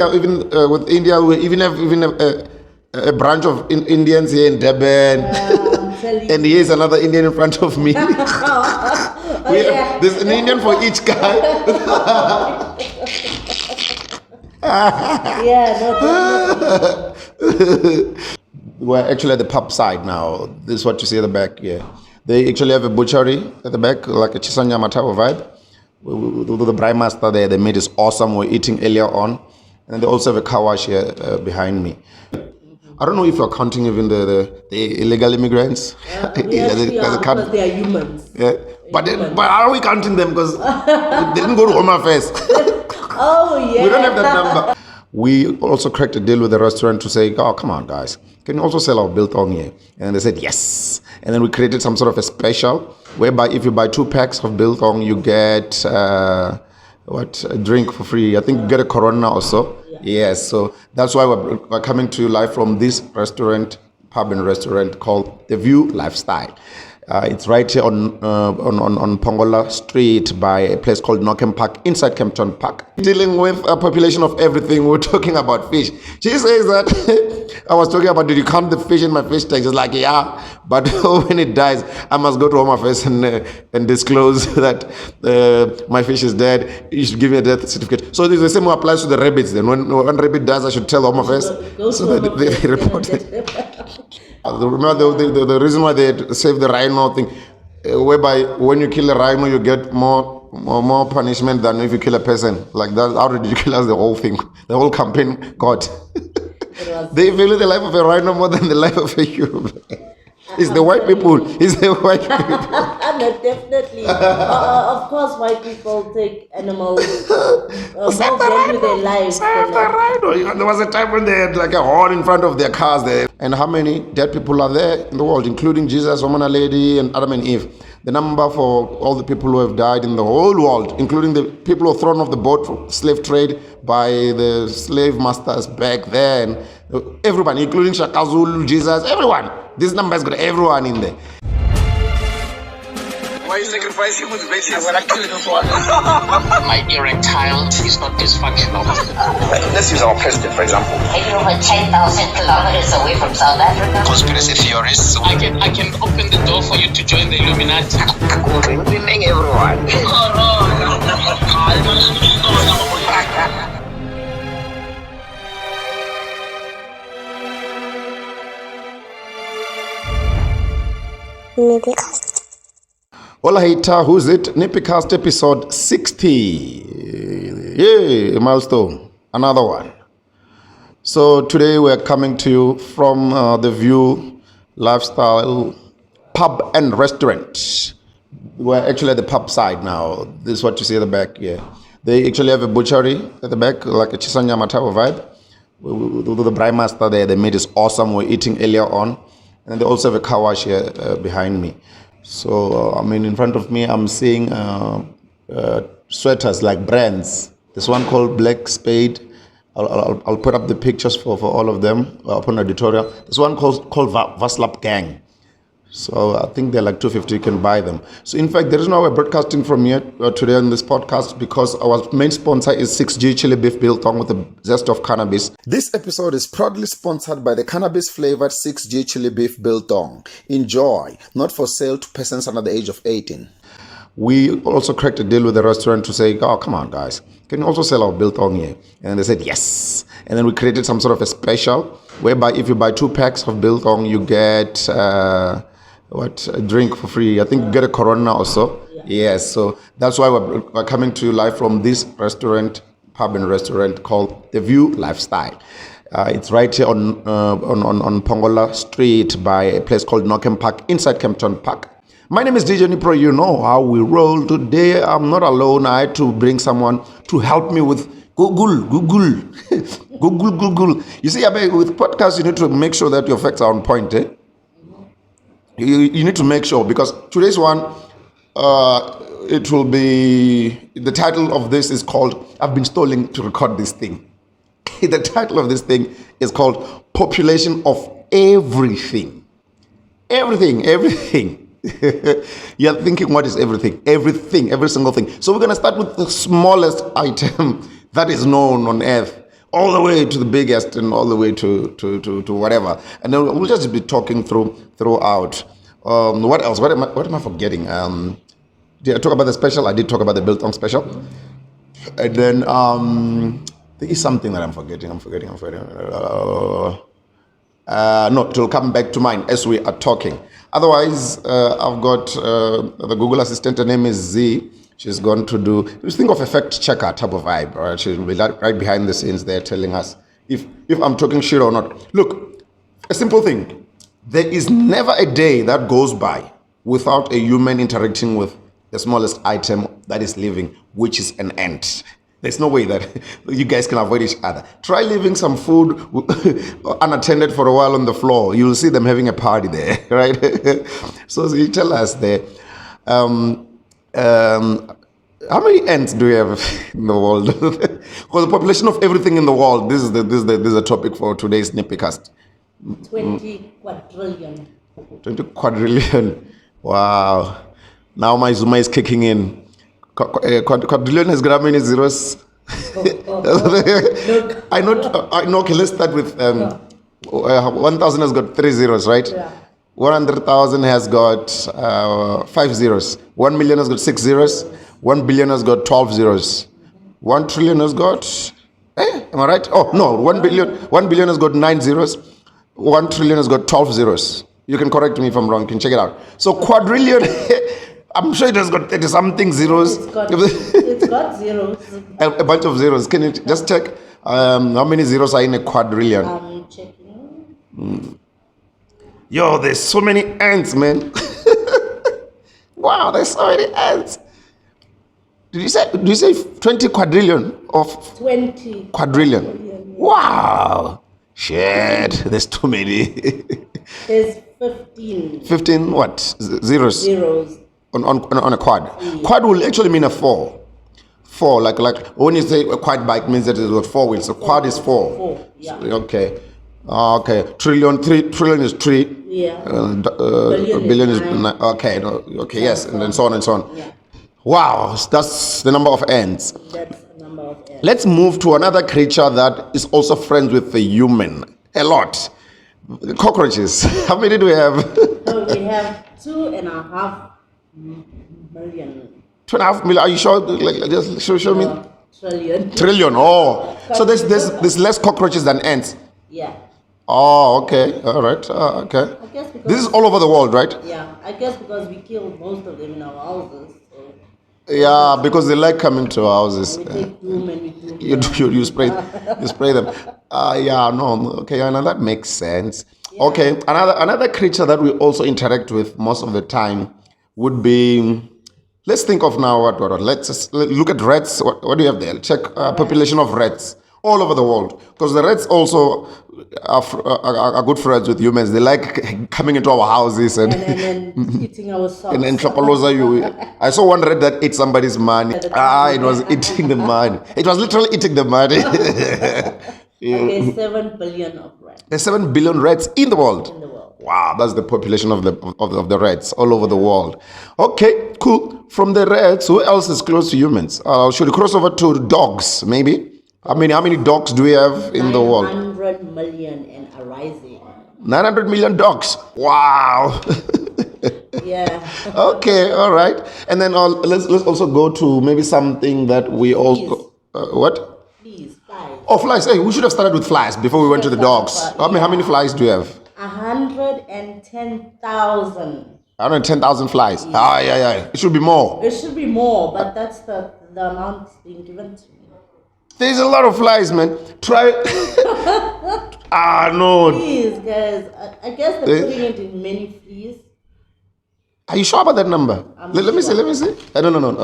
Yeah, even with India, we even have a branch of Indians here in Durban, and here's another Indian in front of me. There's an Indian for each guy. We're actually at the pub side now. This is what you see at the back here. They actually have a butchery at the back, like a Chisanyama type of vibe. The Braai Master there, the meat is awesome. We're eating earlier on. And they also have a car wash here behind me. I don't know if you're counting even the illegal immigrants. Yes, because they are humans. Yeah. But are we counting them? Because they didn't go to Home Affairs. Oh, yeah. We don't have that number. We also cracked a deal with the restaurant to say, oh, come on, guys. Can you also sell our biltong here? And they said, yes. And then we created some sort of a special whereby if you buy 2 packs of biltong, you get a drink for free. I think you get a Corona or so. Yes, so that's why we're coming to you live from this pub and restaurant called The View Lifestyle. It's right here on Pongola Street by a place called Knockham Park, inside Kempton Park. Dealing with a population of everything, we're talking about fish. She says that, I was talking about, did you count the fish in my fish tank? She's like, yeah, but when it dies, I must go to Home Affairs and disclose that my fish is dead. You should give me a death certificate. So the same applies to the rabbits then. When one rabbit dies, I should tell Home Affairs so that they report it. Remember the reason why they saved the rhino thing, whereby when you kill a rhino, you get more punishment than if you kill a person. Like that's how ridiculous the whole thing, the whole campaign got. They value the life of a rhino more than the life of a human. It's the white people. It's the white people. No, definitely. Of course, white people take animals more value their lives. Save the rhino. There was a time when they had like a horn in front of their cars there. And how many dead people are there in the world, including Jesus, Woman and Lady, and Adam and Eve? The number for all the people who have died in the whole world, including the people who were thrown off the boat for slave trade by the slave masters back then. Everyone, including Shaka Zulu, Jesus, everyone. This number has got everyone in there. Why are you sacrificing with babies? I'm gonna kill this one. My erectile is not dysfunctional. Let's use our president, for example. Maybe over 10,000 kilometers away from South Africa. Conspiracy theorists. I can open the door for you to join the Illuminati. We're winning everyone. NippyCast. Hola, hater, who's it? NippyCast episode 60. Yay, a milestone. Another one. So today we're coming to you from The View Lifestyle Pub and Restaurant. We're actually at the pub side now. This is what you see at the back here. They actually have a butchery at the back, like a Chisanyama type of vibe. The Braai Master there, the meat is awesome. We're eating earlier on. And they also have a car wash here behind me. So, in front of me, I'm seeing sweaters like brands. There's one called Black Spade. I'll put up the pictures for all of them upon the editorial. There's one called Vaslap Gang. So I think they're like 250, you can buy them. So in fact, there is no way broadcasting from here today on this podcast because our main sponsor is 6G Chili Beef Biltong with a zest of cannabis. This episode is proudly sponsored by the cannabis-flavored 6G Chili Beef Biltong. Enjoy. Not for sale to persons under the age of 18. We also cracked a deal with the restaurant to say, oh, come on, guys. Can you also sell our biltong here? And they said, yes. And then we created some sort of a special whereby if you buy 2 packs of biltong, you get a drink for free. I think you get a Corona or so. Yes, so that's why we're coming to you live from this pub and restaurant called The View Lifestyle. It's right here on Pongola Street by a place called Knockham Park, inside Kempton Park. My name is DJ Nipro. You know how we roll. Today I'm not alone. I had to bring someone to help me with Google. You see, with podcasts, you need to make sure that your facts are on point. You need to make sure, because today's one, it will be, the title of this is called, I've been stalling to record this thing. The title of this thing is called Population of Everything. Everything. You're thinking, what is everything? Everything, every single thing. So we're going to start with the smallest item that is known on earth. all the way to the biggest and all the way to whatever. And then we'll just be talking throughout. What else? What am I forgetting? Did I talk about the special? I did talk about the biltong special. And then there is something that I'm forgetting. No, it will come back to mind as we are talking. Otherwise, I've got the Google Assistant. Her name is Z. She's going to do, just think of a fact checker type of vibe. Right? She'll be right behind the scenes there telling us if I'm talking shit or not. Look, a simple thing. There is never a day that goes by without a human interacting with the smallest item that is living, which is an ant. There's no way that you guys can avoid each other. Try leaving some food unattended for a while on the floor. You'll see them having a party there, right? So you tell us there. How many ants do we have in the world? Because the population of everything in the world. This is the topic for today's NippyCast. 20 quadrillion. 20 quadrillion. Wow. Now my Zuma is kicking in. Quadrillion has got how many zeros? Look. I know. Okay, let's start with 1,000 has got 3 zeros, right? Yeah. 100,000 has got 5 zeros. 1 million has got 6 zeros. 1 billion has got 12 zeros. 1 trillion has got. Am I right? Oh no, 1 billion has got 9 zeros. 1 trillion has got 12 zeros. You can correct me if I'm wrong. You can check it out. So quadrillion. I'm sure it has got 30 something zeros. It's got zeros. A bunch of zeros. Can you just check how many zeros are in a quadrillion? I'm checking. Yo, there's so many ants, man. Wow, there's so many ants. Did you say 20 quadrillion of 20 quadrillion? Wow. Shit, there's too many. There's 15. 15 what? Zeros. Zeros. On a quad. Quad will actually mean a 4. 4, like when you say a quad bike means that it's got 4 wheels. So quad is 4. 4, yeah. Okay. Okay. Trillion is 3. Yeah. Billion is 9. Okay. Okay. Yes. And then so on and so on. Yeah. Wow. That's the number of ants. That's the number of ants. Let's move to another creature that is also friends with the human. A lot. Cockroaches. How many do we have? So we have 2.5 million. 2.5 million. Are you sure? Like, just show me. Trillion. Trillion. Oh, so there's less cockroaches than ants. Yeah. Oh, okay. All right. Okay. I guess because This is all over the world, right? yeah, I guess because we kill most of them in our houses. So Yeah, because they like coming to our houses. we take doom and we do. You spray them. Yeah. No. Okay. Yeah, now that makes sense. Okay. Another creature that we also interact with most of the time would be. Let's think of now what. Let's just look at rats. What do you have there? Check population of rats all over the world, because the rats also are good friends with humans. They like coming into our houses and then eating our socks. and chokoloza you. I saw one rat that ate somebody's money. It was eating the money. It was literally eating the money. Okay, 7 billion of rats There's 7 billion rats in the world. in the world. Wow, that's the population of the rats all over the world. Okay, cool. From the rats, who else is close to humans? Should we cross over to dogs, maybe? How many dogs do we have in the world? 900 million and arising. 900 million dogs. Wow. Yeah. Okay, all right. And then let's also go to maybe something that we all... what? Please, flies. Oh, flies. Hey, we should have started with flies before we went to the dogs. How many flies do you have? 110,000. 110,000 flies. Yeah. It should be more. It should be more, but that's the amount being given to me. There's a lot of flies, man. Try. No. Please, guys. I guess they're putting it in many fleas. Are you sure about that number? Let me see. I don't know.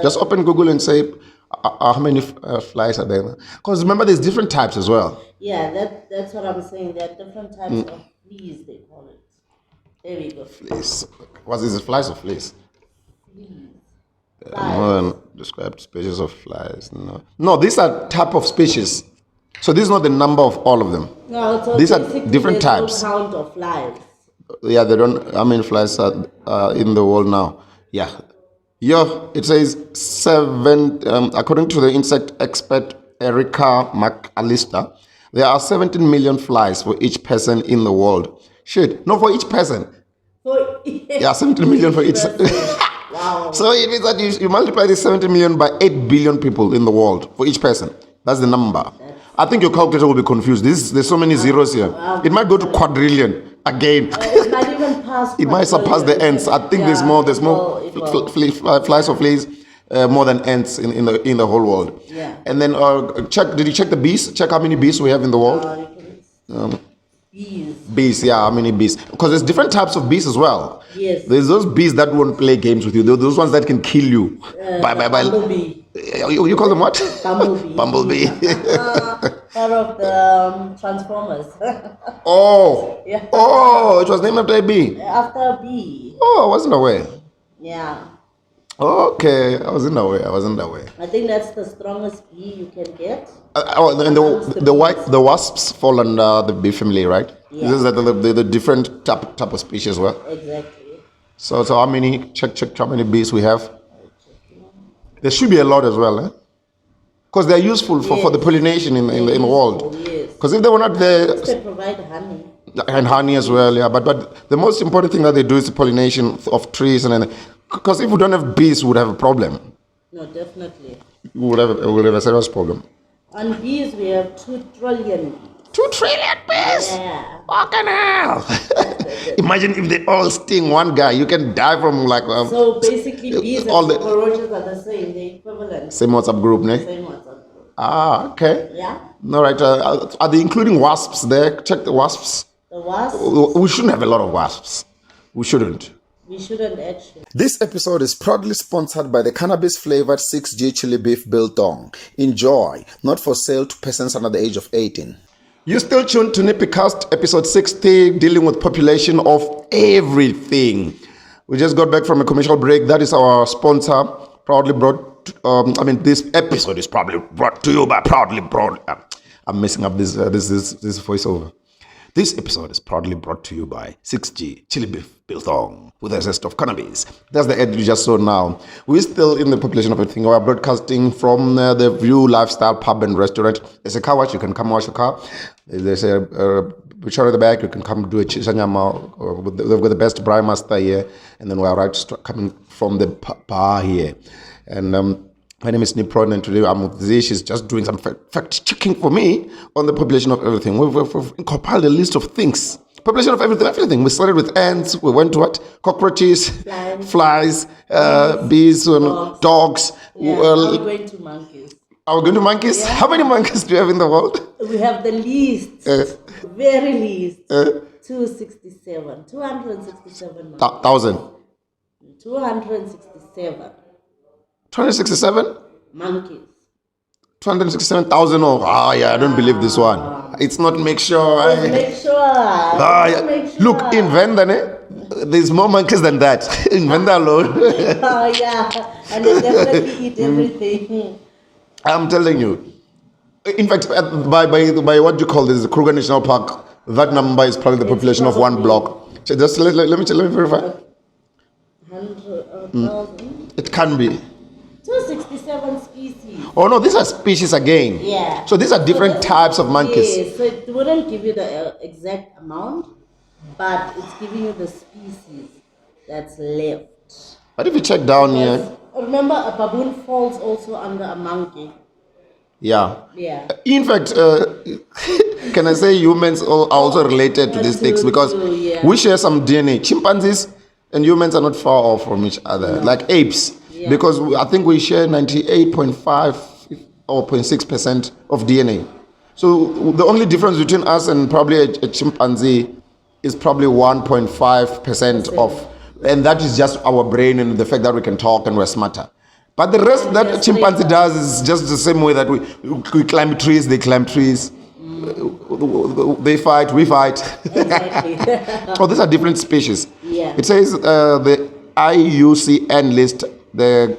Just open Google and say how many flies are there. Because remember, there's different types as well. Yeah, that's what I'm saying. There are different types of fleas, they call it. There we go. Fleas. What is it? Flies or fleas? Fleas. More than described species of flies. No, these are type of species. So this is not the number of all of them. No, so these are basically different there's types. No count of flies. Yeah, they don't. How many flies are in the world now? Yeah, it says 7. According to the insect expert Erica McAllister, there are 17 million flies for each person in the world. Shit, no, for each person. Yeah, 17 million for each. Wow. So it means that you multiply this 70 million by 8 billion people in the world for each person. That's the number. I think your calculator will be confused. There's so many zeros here. It might go to quadrillion again. It might even pass. It might surpass the ants. I think there's more flies or fleas more than ants in the whole world. Yeah. And then did you check the bees? Check how many bees we have in the world? Bees. Bees, yeah, how many bees? Because there's different types of bees as well. Yes. There's those bees that won't play games with you. Those ones that can kill you. Bumblebee. You call them what? Bumblebee. Bumblebee. Part of the Transformers. Oh. Yeah. Oh, it was named after a bee. After a bee. Oh, I wasn't aware. Yeah. Okay, I wasn't aware. I think that's the strongest bee you can get. And the wasps fall under the bee family, right? Yeah. This is the different type of species as well. Exactly. So how many? Check how many bees we have. There should be a lot as well, because they're useful for the pollination in the world. Yes. Because if they were not there, They provide honey. and honey as well, yeah. But the most important thing that they do is the pollination of trees, and because if we don't have bees, we would have a problem. No, definitely. We would have a serious problem. On bees, we have 2 trillion bees. 2 trillion bees. Yeah. Fucking hell! Imagine if they all sting one guy, you can die from like. So basically, bees all and the cockroaches are the same. They're equivalent. same WhatsApp group, ne? Same WhatsApp group. Ah, okay. Yeah. All right. Are they including wasps there? Check the wasps. The wasp. We shouldn't have a lot of wasps. We shouldn't. We shouldn't actually. This episode is proudly sponsored by the cannabis-flavored 6G chili beef biltong. Enjoy. Not for sale to persons under the age of 18. You're still tuned to NippyCast, episode 60, dealing with population of everything. We just got back from a commercial break. That is our sponsor. Proudly brought. This episode is probably brought to you by I'm messing up this voiceover. This episode is proudly brought to you by 6G Chili Beef Biltong with a zest of cannabis. That's the ad you just saw now. We're still in the population of everything. We're broadcasting from the View Lifestyle Pub and Restaurant. There's a car wash. You can come wash your car. There's a picture at the back. You can come do a chisanyama. They've got the best braai master here. And then we're right coming from the bar here. And my name is Nipron, and today I'm with Z. She's just doing some fact-checking for me on the population of everything. We've compiled a list of things. Population of everything. We started with ants. We went to what? Cockroaches, flies, bees, dogs. Yeah, we're going to monkeys. Are we going to monkeys? Yeah. How many monkeys do you have in the world? We have the least, very least, 267 monkeys. 1,000. 267 267? monkeys. 267,000. I don't believe this one. It's not make sure. Make sure. Yeah. Make sure. Look, in Venda, there's more monkeys than that. In Venda alone. Oh, yeah. And they definitely eat everything. I'm telling you. In fact, by what you call this, the Kruger National Park, that number is probably the population of one block. Just let me verify. 100,000. It can be. 267 species. Oh no, these are species again. Yeah. So these are different types of monkeys. Yes, so it wouldn't give you the exact amount, but it's giving you the species that's left. But if you check down here. Remember, a baboon falls also under a monkey. Yeah. Yeah. In fact, can I say humans are also related to these things because we share some DNA. Chimpanzees and humans are not far off from each other, like apes. Yeah. Because I think we share 98.5 or 0.6% of DNA. So the only difference between us and probably a chimpanzee is probably 1.5% of, and that is just our brain and the fact that we can talk and we're smarter. But the rest that a chimpanzee does is just the same way that we climb trees, they climb trees. They fight, we fight. Exactly. Oh, these are different species. Yeah. It says the IUCN list the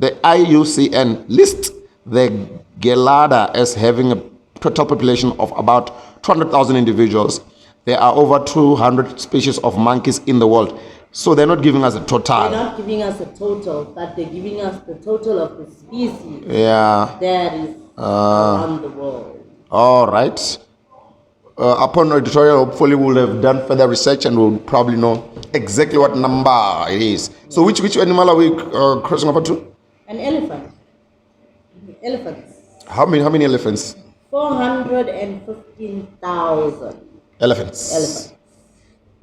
IUCN lists the Gelada as having a total population of about 200,000 individuals. There are over 200 species of monkeys in the world. So they're not giving us a total. They're not giving us a total, but they're giving us the total of the species Yeah. that is around the world. All right. Upon editorial, hopefully we'll have done further research and we'll probably know exactly what number it is. So which animal are we crossing over to? An elephant. Elephants. How many elephants? 415,000 Elephants.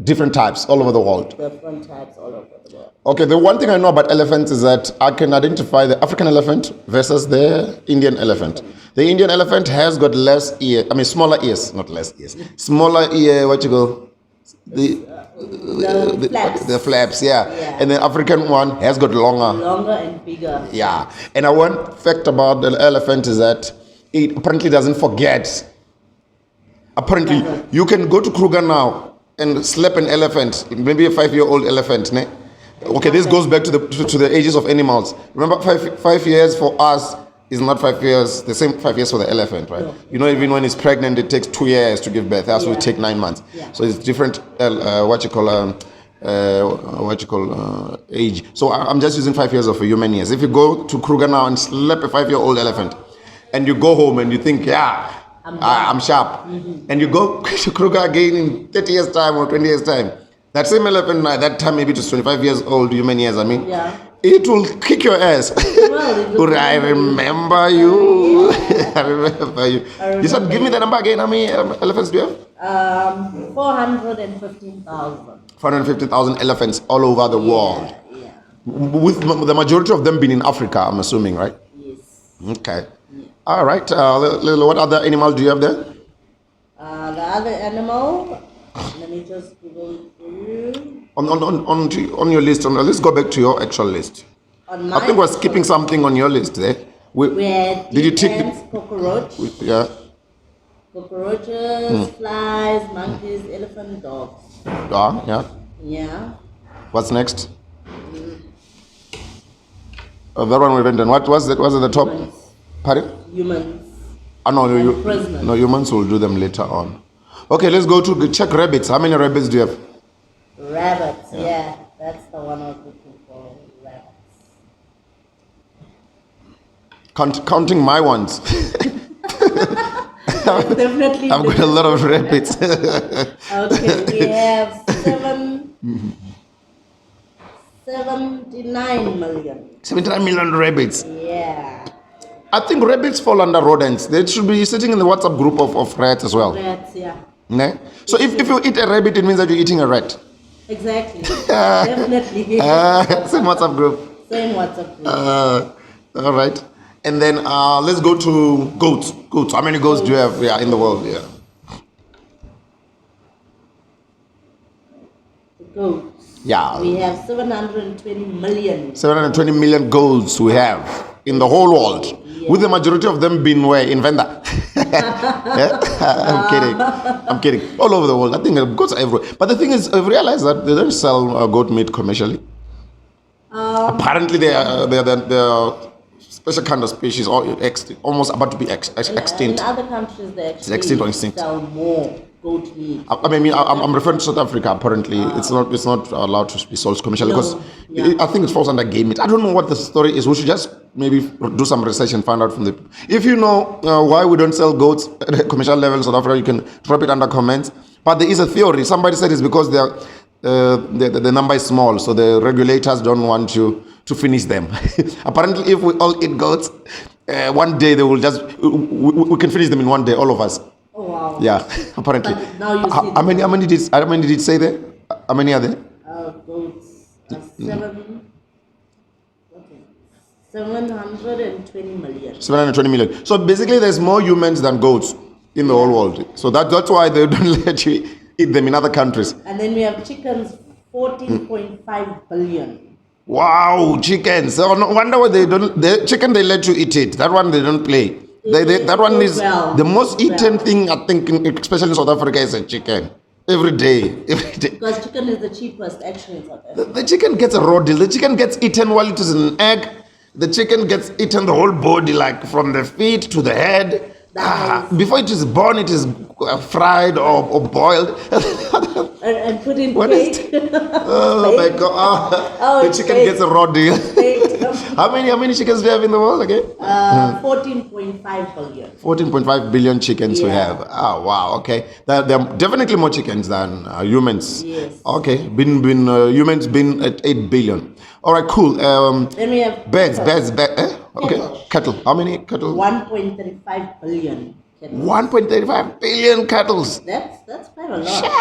Different types all over the world. different types all over the world. Okay, the one thing I know about elephants is that I can identify the African elephant versus the Indian elephant. The Indian elephant has got smaller ears, not less ears. Smaller ear, The flaps. The flaps, yeah. And the African one has got longer. Longer and bigger. Yeah. And one fact about the elephant is that it apparently doesn't forget. Apparently, you can go to Kruger now and slap an elephant, maybe a 5-year-old elephant. Ne? Okay, this goes back to the ages of animals. Remember, 5 years for us is not 5 years, the same 5 years for the elephant, right? You know, even when it's pregnant, it takes 2 years to give birth. That's will take 9 months. So it's different, age. So I'm just using 5 years of human years. If you go to Kruger now and slap a 5-year-old elephant, and you go home and you think, I'm sharp, and you go to Kruger again in 30 years' time or 20 years' time, that same elephant at that time, maybe just 25 years old, human years, it will kick your ass. Well, I remember you. I remember you. You said, give me the number again. How many elephants do you have? 415,000. 450,000 elephants all over the world. With the majority of them being in Africa, I'm assuming, right? Yes. Okay. All right. What other animal do you have there? The other animal, let me just Google it for you. On your list, let's go back to your actual list. I think we're skipping something on your list there. Did you take cockroach? Yeah. Cockroaches, flies, monkeys, elephant, dogs. Yeah. Yeah. What's next? That one we went on. What was it? Was it the top? Humans. Pardon? Humans. No, prisoners. no, humans will do them later on. Okay, let's go to check rabbits. How many rabbits do you have? Rabbits, that's the one I was looking for. Rabbits. Counting my ones. Definitely. I've got a lot of rabbits. Okay, we have 79 million. 79 million rabbits. Yeah. I think rabbits fall under rodents. They should be sitting in the WhatsApp group of rats as well. Rats, yeah. Ne? So if you eat a rabbit, it means that you're eating a rat. Exactly. Definitely. Same WhatsApp group. Same WhatsApp group. All right. And then let's go to goats. Goats. How many goats do you have in the world? Yeah. Goats. Yeah. We have 720 million. 720 million goats we have in the whole world. Yeah. With the majority of them being where? In Venda. I'm kidding. All over the world. I think goats are everywhere. But the thing is, I've realized that they don't sell goat meat commercially. Apparently, they are special kind of species, almost about to be extinct. In other countries, they actually sell more goat meat. I'm referring to South Africa. Apparently, it's not allowed to be sold commercially because I think it falls under game meat. I don't know what the story is. We should just maybe do some research and find out from the. If you know why we don't sell goats at a commercial level in South Africa, you can drop it under comments. But there is a theory. Somebody said it's because the number is small, so the regulators don't want you to finish them. Apparently, if we all eat goats, one day they will we can finish them in one day, all of us. Oh wow! Yeah, apparently. But now you see how many did it say there? How many are there? Goats are 720 million. 720 million. So basically, there's more humans than goats in the whole world. So that's why they don't let you eat them in other countries. And then we have chickens, 14.5 billion. Wow, chickens. So no wonder why they chicken they let you eat it. That one they don't play. That one is the most eaten thing, I think, especially in South Africa, is a chicken. Every day. Because chicken is the cheapest actually in South Africa. The chicken gets a raw deal. The chicken gets eaten while it is an egg. The chicken gets eaten the whole body, like from the feet to the head. Before it is born, it is fried or boiled. and put in What is cake. Oh my God! The it's chicken baked. gets a raw deal. Baked. How many chickens do you have in the world again? 14.5 billion. 14.5 billion chickens we Yeah. have. Oh wow! Okay, there are definitely more chickens than humans. Yes. Okay, humans been at 8 billion. All right, cool. Then we have Birds. Okay, Cattle. cattle. How many cattle? 1.35 billion. Cattle. 1.35 billion cattle. That's quite a lot. Shit!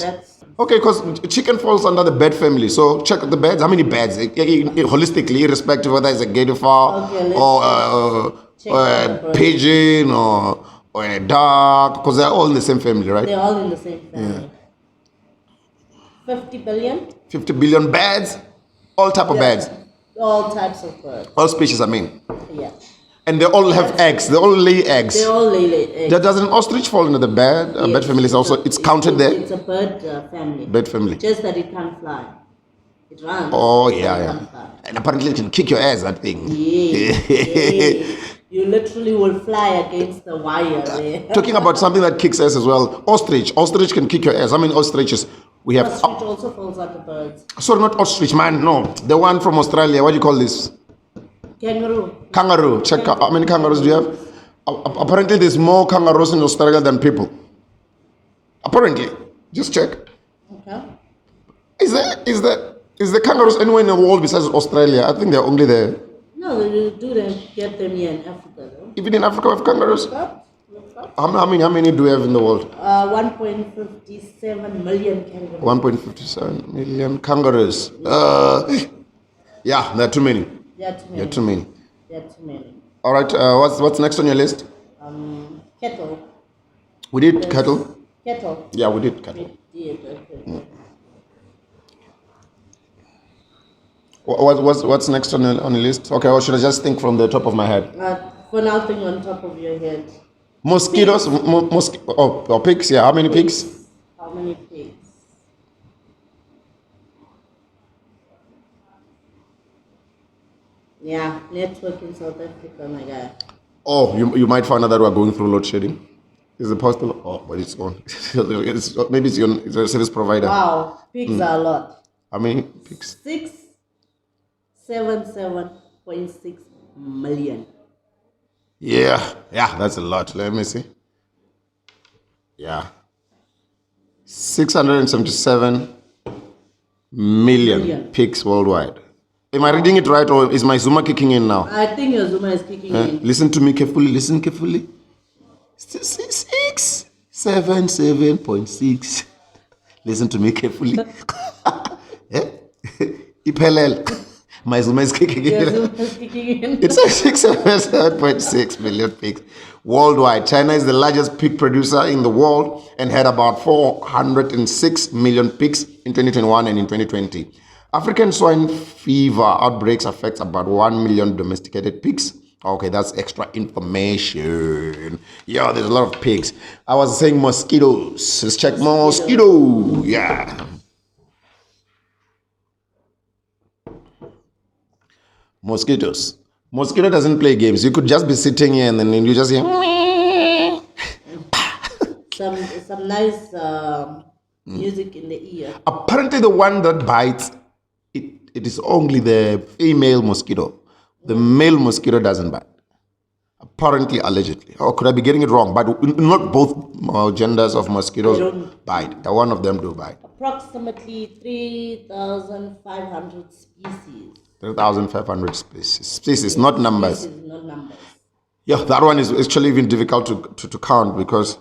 That's Okay, because chicken falls under the bird family. So check the birds. How many birds? Holistically, irrespective whether it's a gator fowl Okay, let's or check or the a birds. pigeon or a duck, because they're all in the same family, right? they're all in the same family. 50 billion. 50 billion birds, all type of Yeah. birds, All types of birds. all species. I mean, Yeah. and they all have eggs. They all lay eggs. They all lay eggs. Does an ostrich fall into the bird? Yes, Bird family is also it's counted there. It's a bird family. Bird family. Just that it can't fly. It runs. Oh but it yeah. can't fly. And apparently it can kick your ass. That thing. Yeah. You literally will fly against the wire there. Talking about something that kicks ass as well. Ostrich. Ostrich can kick your ass. How many ostriches? We have. Ostrich also falls under birds. Sorry, not ostrich, man. No, the one from Australia. What do you call this? Kangaroo. Kangaroo. Check out how many kangaroos do you have? Apparently, there's more kangaroos in Australia than people. Apparently, just check. Okay. Is the kangaroos anywhere in the world besides Australia? I think they're only there. No, they do them, get them here in Africa though. Even in Africa, we have kangaroos. Look up. How many do we have in the world? 1.57 million kangaroos. 1.57 million kangaroos. Yeah, there are too many. There are too There many. are too many. There are too many. All right. What's next on your list? Cattle. We did cattle. Cattle. Yeah, we did cattle. We did, okay. What's next on the list? Okay, or should I just think from the top of my head? For nothing on top of your head. Mosquitoes, pigs. Yeah, how many pigs? How many pigs? Yeah, network in South Africa, my guy. Oh, you might find out that we're going through load shedding. Is it possible? Oh, but it's on. Maybe it's your service provider. Wow, pigs are a lot. How many pigs? 677.6 million. Yeah, that's a lot. Let me see. Yeah. 677 million pigs worldwide. Am I reading it right, or is my Zuma kicking in now? I think your Zuma is kicking in. Listen to me carefully. Listen carefully. 677.6. Listen to me carefully. Iphelele. My Zuma is kicking Your in. Zuma is kicking in. It's like 677.6 million pigs worldwide. China is the largest pig producer in the world and had about 406 million pigs in 2021 and in 2020. African swine fever outbreaks affects about 1 million domesticated pigs. Okay, that's extra information. Yeah, there's a lot of pigs. I was saying mosquitoes. Let's check mosquito. Yeah. Mosquitoes. Mosquito doesn't play games. You could just be sitting here and then you just hear. Some nice music in the ear. Apparently, the one that bites, it is only the female mosquito. The male mosquito doesn't bite. Apparently, allegedly. Or could I be getting it wrong? But not both genders of mosquitoes bite. One of them do bite. Approximately 3,500 species. 3,500 species, not numbers. Species, not numbers. Yeah, that one is actually even difficult to count because,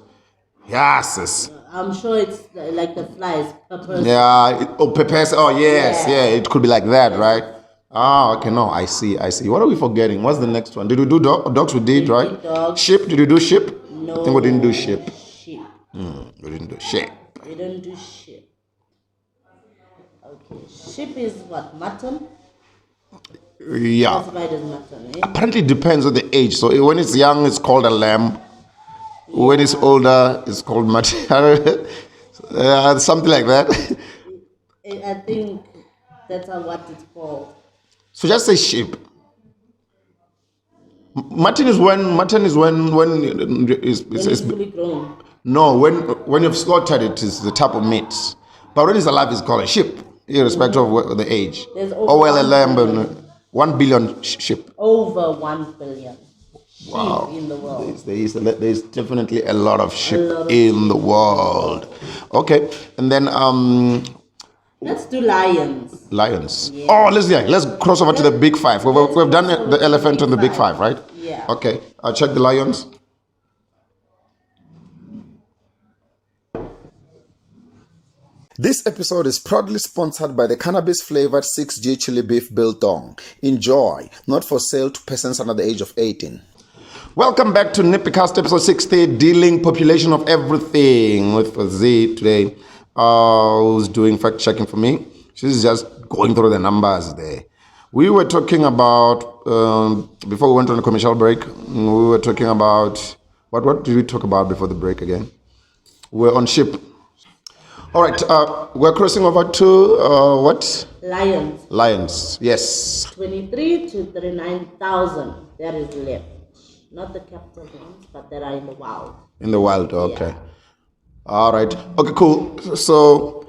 yes. I'm sure it's like the flies. Peppers. Yeah, peppers. Oh, yes, yeah, it could be like that, right? Ah, okay, no, I see. What are we forgetting? What's the next one? Did we do dogs? We did, right? Dogs. Sheep, did you do sheep? No. I think we didn't do sheep. Sheep. We didn't do sheep. We don't do sheep. Okay. Sheep is what? Mutton? Yeah. Classified as mutton, eh? Apparently, it depends on the age. So when it's young, it's called a lamb. When it's older, it's called mutton. Something like that. I think that's what it's called. So just say sheep. Mutton is when When it's fully grown. no, when you've slaughtered it is the type of meat. But when it's alive, it's called a sheep, irrespective of the age. There's Oh over well, a 1 lamb, billion. 1 billion sheep. Over 1 billion sheep Wow. in the world. There's definitely a lot of sheep lot of in the world. Okay, and then Let's do lions. lions. Yeah. Oh, let's cross over to the big five. We've done the elephant and the big five, right? Yeah. Okay, I'll check the lions. This episode is proudly sponsored by the cannabis-flavored 6G chili beef biltong. Enjoy. Not for sale to persons under the age of 18. Welcome back to NippyCast episode 60, dealing population of everything with Z today. Who's doing fact checking for me? She's just going through the numbers there. We were talking about before we went on a commercial break. We were talking about what did we talk about before the break again? We're on ship. All right, we're crossing over to what? Lions. Lions. Yes. 23 to 39,000. That is left. Not the capital ones, but that are in the wild. In the wild. Okay. Yeah. All right. Okay. Cool. So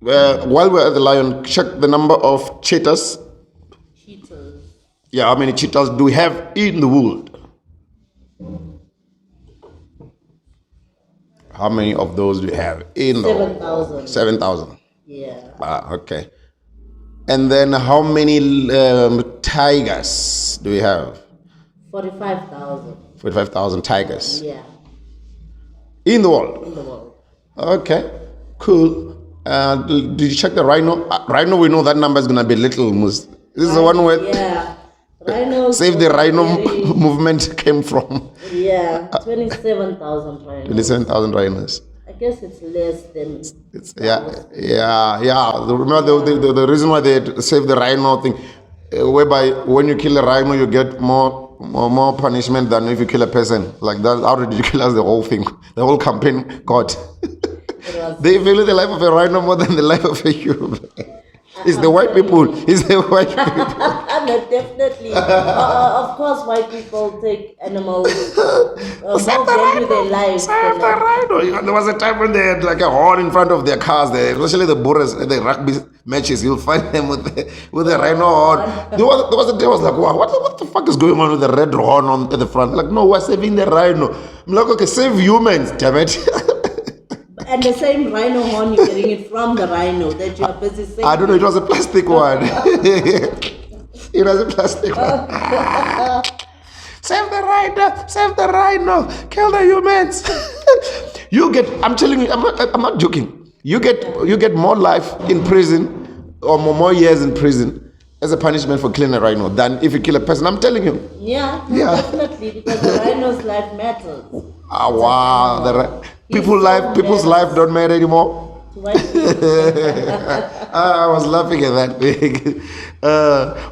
while we're at the lion, check the number of cheetahs. Cheetahs. Yeah. How many cheetahs do we have in the world? How many of those do you have in the 7,000. 7,000. Yeah. Okay. And then how many tigers do we have? 45,000. 45,000 tigers. Yeah. In the world? In the world. Okay. Cool. Did you check the rhino? Rhino, we know that number is going to be little. This is the one where Yeah. Rhinos. Save the Rhino movement came from. Yeah. 27,000 rhinos. 27,000 rhinos. I guess it's less than. Yeah. Remember the reason why they saved the rhino thing, whereby when you kill a rhino, you get more punishment than if you kill a person. Like that, how ridiculous the whole thing, the whole campaign got. They value the life of a rhino more than the life of a human. It's the white people. It's the white people. No, definitely. Of course, white people take animals more value their lives. Save the rhino. There was a time when they had like a horn in front of their cars. Especially the Boers, the rugby matches, you'll find them with the rhino horn. There was a day I was like, wow, what the fuck is going on with the red horn at the front? Like, no, we're saving the rhino. I'm like, okay, save humans, damn it. And the same rhino horn, you're getting it from the rhino that you are busy saying. I don't know, it was a plastic one. It was a plastic one. Save the rhino, kill the humans. I'm telling you, I'm not joking. You get more life in prison or more years in prison as a punishment for killing a rhino than if you kill a person. I'm telling you. Yeah. Definitely, because the rhino's life matters. Wow. People's life don't matter anymore. I was laughing at that thing.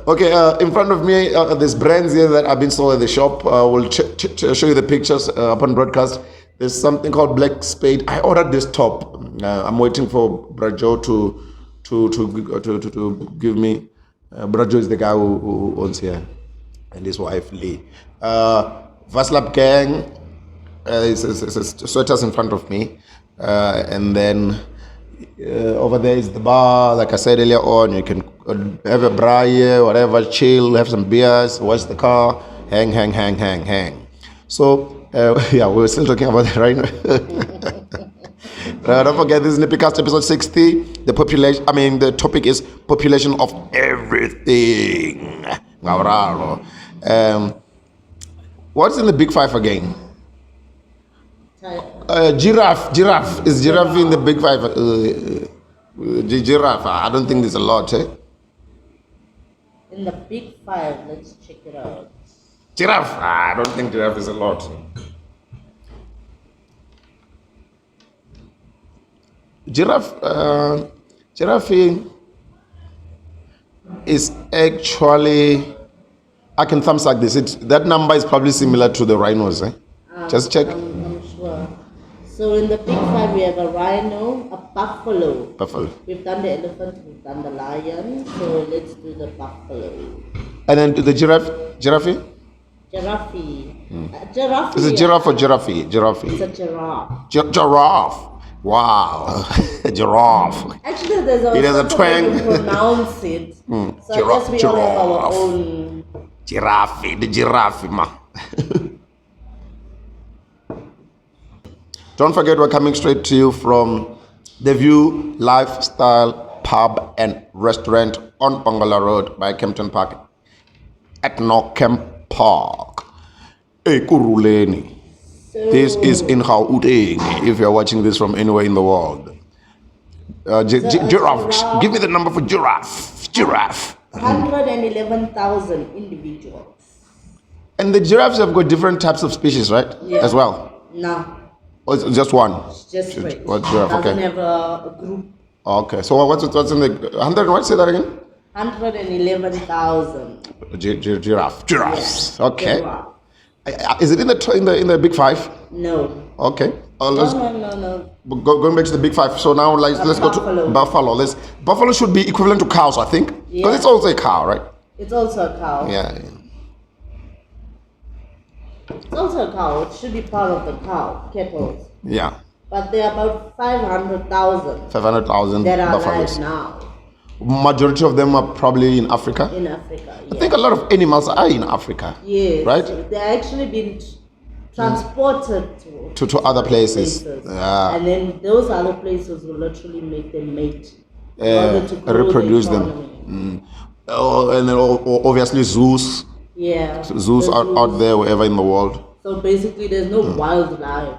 Okay, in front of me, there's brands here that have been sold at the shop. We'll show you the pictures upon broadcast. There's something called Black Spade. I ordered this top. I'm waiting for Brajo to give me. Brajo is the guy who owns here, and his wife Lee. Vaslap Gang. Sweaters in front of me, and then over there is the bar. Like I said earlier on, you can have a braai, whatever, chill, have some beers, watch the car, hang. So we were still talking about the rhino. Don't forget, this is NippyCast episode 60. The topic is population of everything. What's in the big five again? Giraffe. Is giraffe in the big five? Giraffe. I don't think there's a lot. In the big five, let's check it out. Giraffe. I don't think giraffe is a lot. Giraffe is actually. I can thumbs like this. That number is probably similar to the rhinos. Just check. I'm sure. So in the big five, we have a rhino, a buffalo. We've done the elephant, we've done the lion. So let's do the buffalo. And then the giraffe? Giraffe. Giraffe. Is it giraffe or giraffe? Giraffe. It's a giraffe. Giraffe. Wow. Giraffe. Actually, there's a It has a certain way twang. to pronounce it. So Giraffe, I guess we all have our giraffe. own. Giraffe. The giraffe, ma. Don't forget, we're coming straight to you from The View Lifestyle Pub and Restaurant on Bangala Road by Kempton Park at Northcamp Park. Ekuruleni. This is in Gauteng if you're watching this from anywhere in the world. Giraffe. giraffe. Give me the number for giraffe. Giraffe. 111,000 individuals. And the giraffes have got different types of species, right? Yeah. As well. No, Or it's just one? just for it. What giraffe? Doesn't Okay. have a group. Okay. So what's in the 100? What? Say that again. 111,000. Giraffe. Giraffes. Okay. Giraffe. Is it in the big five? No. Okay. No, Let's no. going back to the big five. So now let's go to Buffalo. buffalo. Buffalo should be equivalent to cows, I think, because Yeah. it's also a cow, right? It's also a cow. Yeah. It's also a cow. It should be part of the cow, cattle. Yeah. But there are about 500,000 500,000 that are buffaloes. alive now Majority of them are probably in Africa. in Africa. I think a lot of animals are in Africa. Yes. Right? They're actually been transported To other places. Yeah. And then those other places will literally make them mate. in order to grow the Reproduce them. economy. Oh, and then obviously zoos. Yeah. Zoos the are out zoos. there wherever in the world. So basically, there's no wildlife.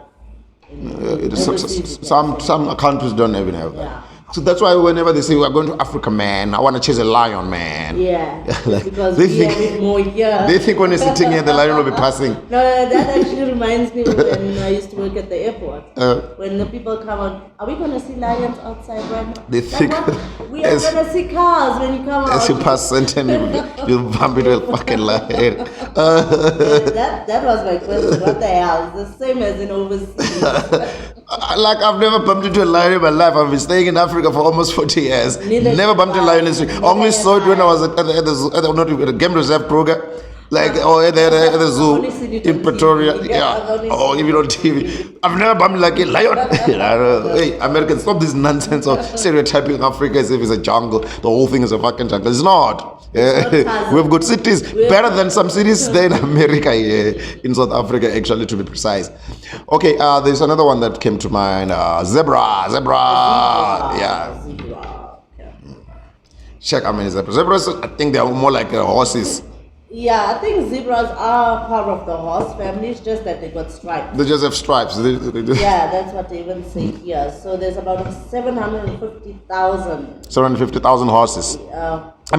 It is, some countries don't even have that. Yeah. So that's why whenever they say we're going to Africa, man, I want to chase a lion, man. Yeah, Like, because they we think- have it more here. They think when you're sitting here, the lion will be passing. No, that actually reminds me of when I used to work at the airport. When the people come out, are we going to see lions outside right now? They Like, think- what? We are as- going to see cars when you come out. As you pass Sentin, you'll bump into a fucking lion. That was my question. What the hell? It's the same as in overseas. Like, I've never bumped into a lion in my life. I've been staying in Africa for almost 40 years. Neither Never bumped into a lion in the street. Neither Only have saw it when I I. was at the game reserve program. Like, or at the zoo only seen it in on Pretoria. TV. Yeah. I've only Or seen even on TV. I've never bumped like a lion. Hey, Americans, stop this nonsense of stereotyping Africa as if it's a jungle. The whole thing is a fucking jungle. It's not. Tarzan. We've got cities better than some cities there in America, in South Africa, actually, to be precise. Okay, there's another one that came to mind. Zebra. Yeah. Zebra. Yeah. Check how many zebras. Zebras, I think they are more like horses. Yeah, I think zebras are part of the horse family. It's just that they got stripes. They just have stripes. Yeah, that's what they even say here. So there's about 750,000 750,000 horses.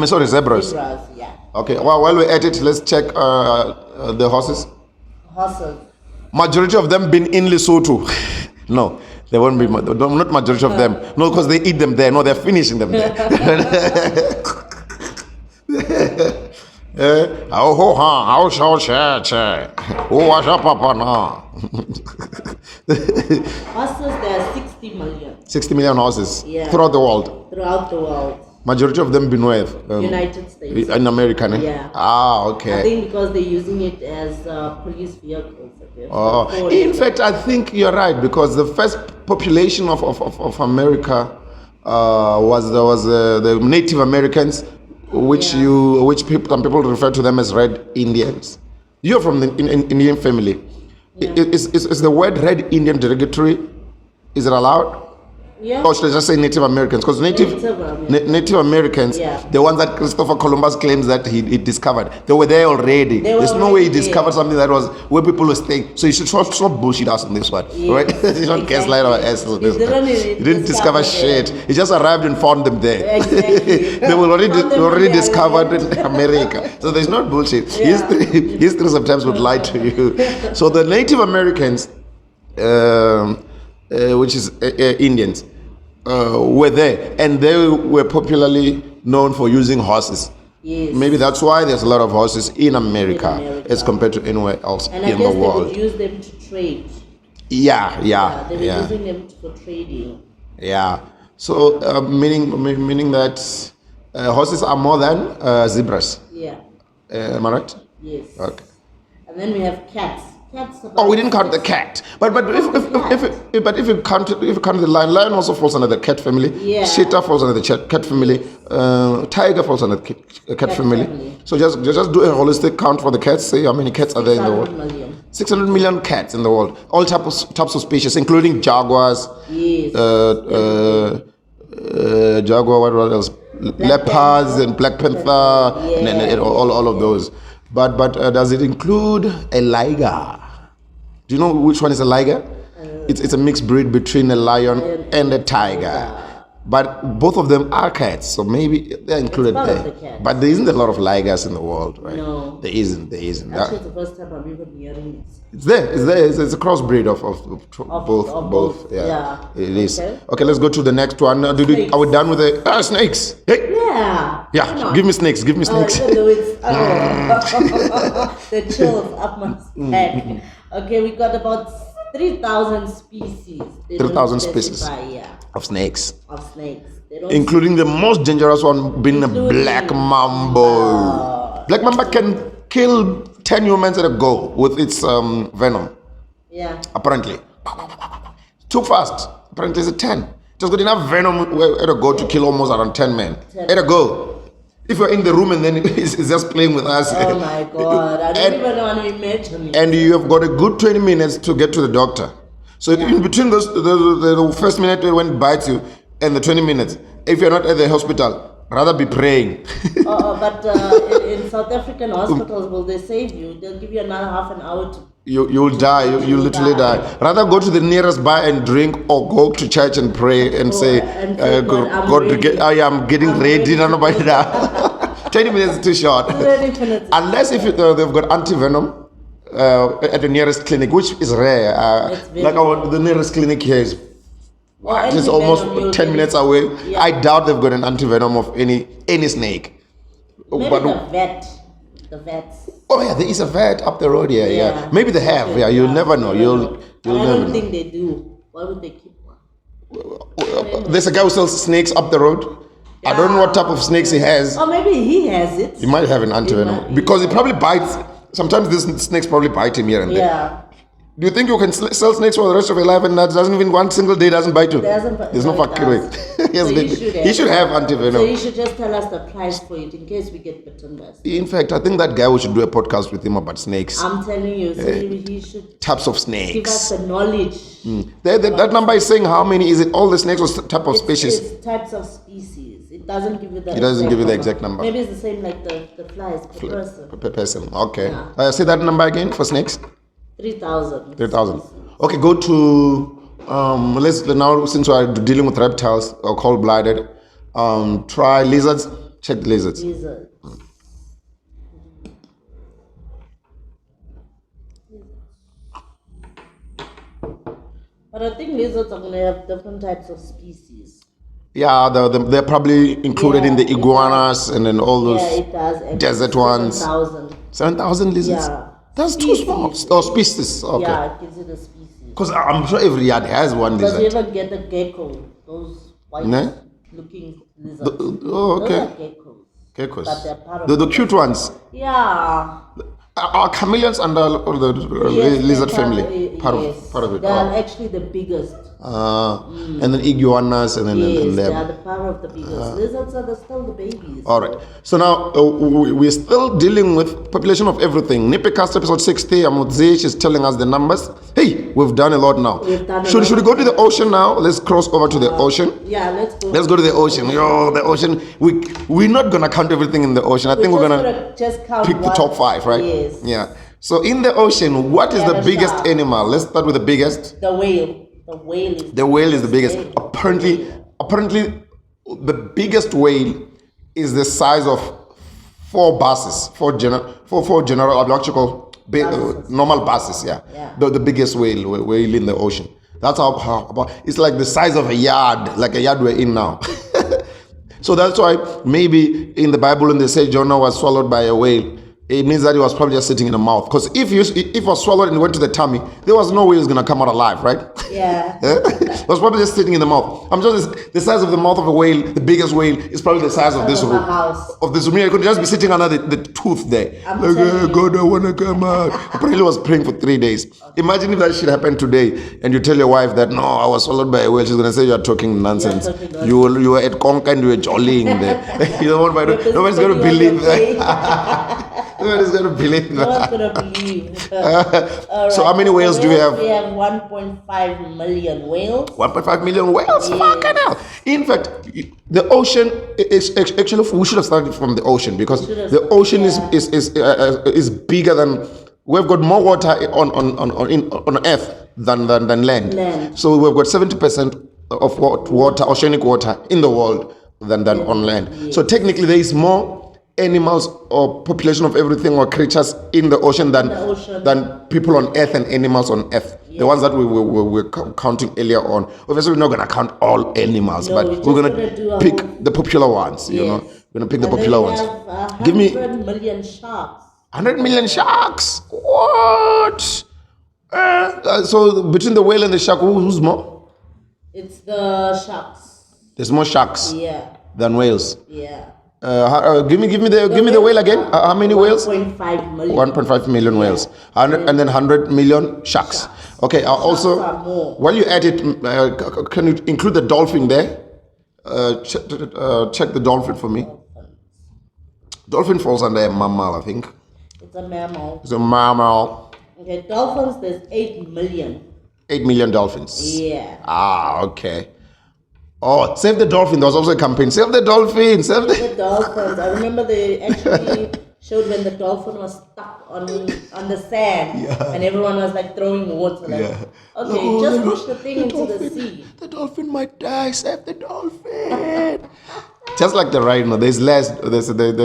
Sorry, zebras. zebras. Yeah, Okay, well, while we're at it, let's check the horses. horses. Majority of them been in Lesotho. No, they won't be, not majority of them. No, because they eat them there. No, they're finishing them there. Horses, there are 60 million 60 million horses Yeah. throughout the world. throughout the world. Majority of them been where? United States. In America, ne? Yeah. Ah, I okay. think because they're using it as police vehicles. I guess. Oh, For- in fact, I think you're right because the first population of America was the Native Americans, which Yeah. some people refer to them as Red Indians. You're from the Indian family. Is the word Red Indian derogatory? Is it allowed? yeah. Or should I just say Native Americans? Because Native Americans, Yeah. the ones that Christopher Columbus claims that he discovered, they were there already. They were There's no way he already discovered there. something that was where people were staying. So you should stop bullshit us on this one, right? You don't gaslight our asses on this one. He didn't discover shit. He just arrived and found them there. Exactly. They were already Found them already there. discovered in America. So there's not bullshit. Yeah. History sometimes would lie to you. So the Native Americans, which is Indians, were there, and they were popularly known for using horses. Yes. Maybe that's why there's a lot of horses in America, In America. as compared to anywhere else And I in guess the they would world. use them to trade. Yeah. They were using them for trading. Yeah. So meaning that horses are more than zebras. Yeah. Am I right? Yes. Okay. And then we have cats. Oh, we didn't count the cat. But if you count the lion also falls under the cat family. Yeah. Cheetah falls under the cat family. Tiger falls under the cat family. So just do a holistic count for the cats. Say how many cats are there in the world. 600 million cats in the world. All types of species, including jaguars. Yes. Jaguar. What else? Leopards and Black Panther. And all of those. But does it include a liger? Do you know which one is a liger? It's a mixed breed between a lion and a tiger. But both of them are cats, so maybe they're included there. But there isn't a lot of ligers in the world, right? No. There isn't. Actually, it's the first time I'm even hearing this. It's there. It's a crossbreed of both. Yeah. It is. Okay, let's go to the next one. Are we done with the snakes? Hey. Yeah. Give me snakes. Even though it's the chills up my back. Okay, we got about 3,000 species. 3,000 species of snakes. Including the most dangerous one being a black mamba. Black mamba can kill 10 humans at a go with its venom. Yeah. Apparently. Too fast. Apparently it's a 10. Just got enough venom at a go to kill almost around 10 men. At a go. If you're in the room and then it's just playing with us. Oh my God, I don't even want to imagine it. And you have got a good 20 minutes to get to the doctor. So in between those, the first minute when it bites you and the 20 minutes, if you're not at the hospital, rather be praying. But in South African hospitals, will they save you? They'll give you another half an hour to... You'll die. You'll literally die. Rather go to the nearest bar and drink, or go to church and pray and say, I am getting ready. 20 minutes is too short. Unless if they've got anti-venom at the nearest clinic, which is rare. The nearest clinic here is just almost 10 minutes away. Yeah. I doubt they've got an anti-venom of any snake. Maybe the vets. Oh yeah, there is a vet up the road here. Yeah. Maybe they have. Yeah, you'll never know. I don't think they do. Why would they keep one? There's a guy who sells snakes up the road. Yeah. I don't know what type of snakes he has. Or maybe he has it. He might have an antivenom because he probably bites. Sometimes these snakes probably bite him here and there. Do you think you can sell snakes for the rest of your life and that doesn't even one single day doesn't bite you? There's no fucking way. He should have antivenom. So you should just tell us the price for it in case we get bitten by snakes. In fact, I think that guy, we should do a podcast with him about snakes. I'm telling you, he should types of snakes. Give us the knowledge. That number is saying how many, is it all the snakes or type of species? It's types of species. It doesn't give you the exact number. Maybe it's the same like the flies per person. Okay. Yeah. Say that number again for snakes. 3,000. 3,000. Okay, go to let's now, since we are dealing with reptiles or cold-blooded, try lizards. Check the lizards. But I think lizards are going to have different types of species. Yeah, they're probably included in the iguanas and then all those desert ones. 7,000 lizards? Yeah. That's too small. Oh, species. Okay. Yeah, it gives it a species. Because I'm sure every yard has one lizard. Does you ever get the gecko? Those white-looking lizards. Okay. Those are geckos. But they're part of the cute ones. Yeah. Are chameleons under the lizard family? Part of it. They're actually the biggest. And then iguanas and then them. They are the power of the biggest. Lizards are still the babies. All right. So now we're still dealing with population of everything. NippyCast episode 60. Amudzi is telling us the numbers. Hey, we've done a lot now. Should we go to the ocean now? Let's cross over to the ocean. Yeah, let's go. Let's go to the ocean. The ocean. We're not gonna count everything in the ocean. I think we're gonna just count pick the top 5, right? Yes. Yeah. So in the ocean, what is the biggest animal? Let's start with the biggest. The whale. The whale is the biggest. Apparently, the biggest whale is the size of 4 buses, four general biological normal buses. Yeah. The biggest whale in the ocean. That's how it's like the size of a yard, like a yard we're in now. So that's why maybe in the Bible when they say Jonah was swallowed by a whale, it means that he was probably just sitting in the mouth. Because if he was swallowed and went to the tummy, there was no way he was gonna come out alive, right? Yeah. It was probably just sitting in the mouth. I'm just the size of the mouth of a whale. The biggest whale is probably the size of this Of a room. house. Of this room, I could just be sitting under the tooth there. I'm Like, telling you. God, I wanna come out. I probably was praying for 3 days. Imagine if that shit happened today, and you tell your wife that no, I was swallowed by a whale. She's gonna say you're talking nonsense. talking nonsense. You were at Conca and you were jollying there. You know what? Nobody's gonna believe that. Nobody's gonna believe No one's that. gonna believe. So how many whales do we have? We have 1.5 million whales. 1.5 million whales. Yes. Fucking hell. In fact, the ocean is actually, we should have started from the ocean because should have- the ocean yeah. is bigger than. We've got more water on Earth than land. Land. So we've got 70% of water, oceanic water, in the world than on land. Yes. So technically, there is more animals or population of everything or creatures in the ocean than the ocean. than people on Earth and animals on Earth. The ones that we were counting earlier on. Obviously, we're not going to count all animals, No, but we're we're just going gonna do to a pick whole- the popular ones. You Yes. know, we're going to pick the And popular then ones. we have 100 Give me million sharks. 100 million sharks. What? So between the whale and the shark, who's more? It's the sharks. There's more sharks Yeah. than whales. Yeah. Give me the whale again. How many whales? 1.5 million. 1.5 million whales, 100, and then 100 million sharks. Okay. Also, are more. while you add it, can you include the dolphin there? Check the dolphin for me. Dolphin falls under a mammal, I think. It's a mammal. It's a mammal. Okay, dolphins, there's 8 million. 8 million dolphins. Yeah. Ah, okay. Oh, save the dolphin. There was also a campaign. Save the dolphin. Save the. The dolphins. I remember they actually showed when the dolphin was stuck on the sand, and everyone was like throwing water. Like, okay, No, just the push the thing into the sea. The dolphin might die. Save the dolphin. Just like the rhino, there's less. There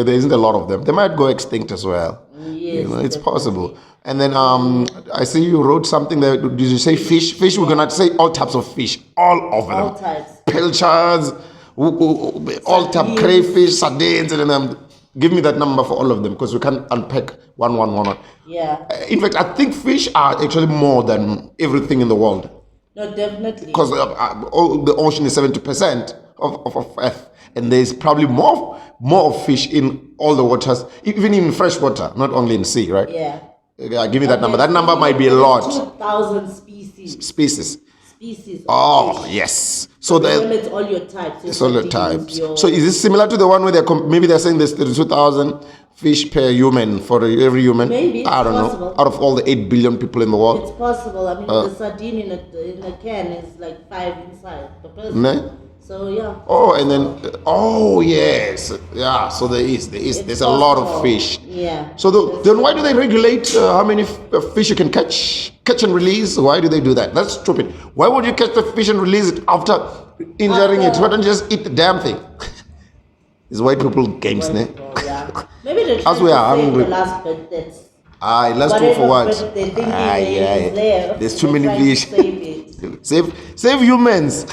isn't a lot of them. They might go extinct as well. Yes, It's possible. And then I see you wrote something there. Did you say fish? Fish. We're gonna say all types of fish, all of them. All types. Pilchards, all type Sardines. crayfish, sardines, and then give me that number for all of them because we can't unpack one. Yeah. In fact, I think fish are actually more than everything in the world No, definitely. because the ocean is 70% of Earth, and there's probably more of fish in all the waters, even in fresh water, not only in sea, right? Yeah. Give me that number. That number might be a lot. 2,000 species. Species. Species. of Oh, fish. yes. So They the limit all your types. Your it's all the sardines, types. your- So is this similar to the one where maybe they're saying there's 32,000 fish per human for every human? Maybe, I it's don't possible. know. Out of all the 8 billion people in the world, It's possible. I mean, the sardine in a can is like 5 inside per person. ne? So yeah. Oh, and then yes, yeah. So there's a lot of possible. fish. Yeah. So then why do they regulate how many fish you can catch and release? Why do they do that? That's stupid. Why would you catch the fish and release it after injuring it? Why don't you just eat the damn thing? It's white people games, ne? Well, yeah. Maybe they're As trying we to are save hungry. the last bit that's Let's do for whatever what? bit they're thinking is there. There's too They're many trying to fish. Save it. Save humans.